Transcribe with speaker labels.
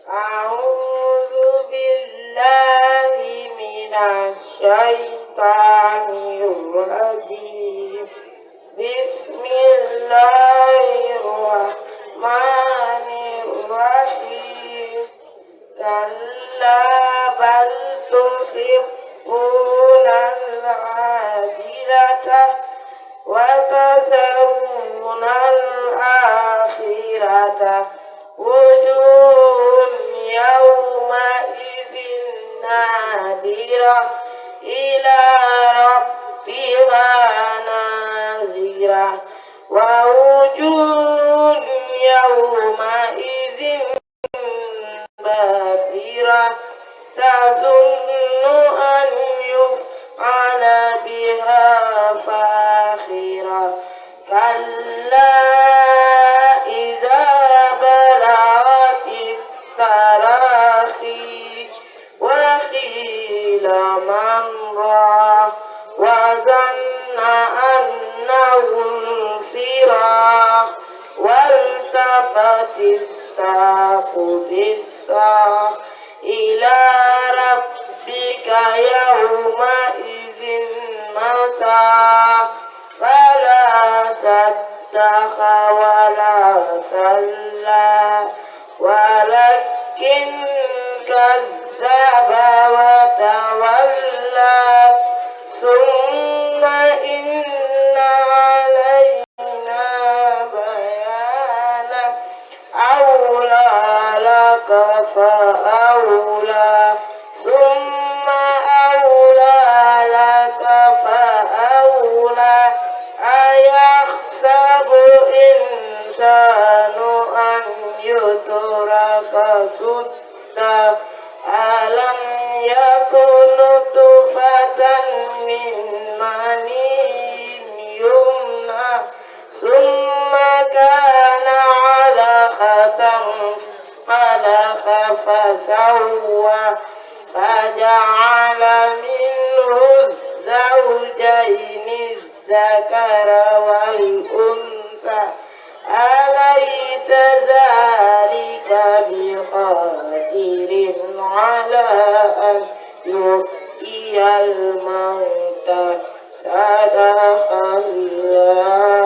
Speaker 1: أعوذ بالله من الشيطان الرجيم. بسم الله الرحمن الرحيم. كلا بل تحبون العاجلة وتذرون الآخرة وجوه يومئذ نادرة إلى ربها ناظرة ووجوه يومئذ باسرة تظن أن يفعل بها فاخرة كلا إذا بلغت التراخي وقيل من راق وظن أنه الفراق والتفت الساق بالساق إلى ربك يومئذ مساق فلا صدق ولا صلى ولكن كذب وتولى ثم إن علينا بيانه أولى لك فأولى ثم أولى لك فأولى أيحسب الإنسان أن يترك سدى ألم يكن نطفة من مني يمنى ثم كان علقة خلق فسوى فجعل منه الزوجين الذكر والأنثى أليس ذلك بقادر على أن يحيي الموتى صدق الله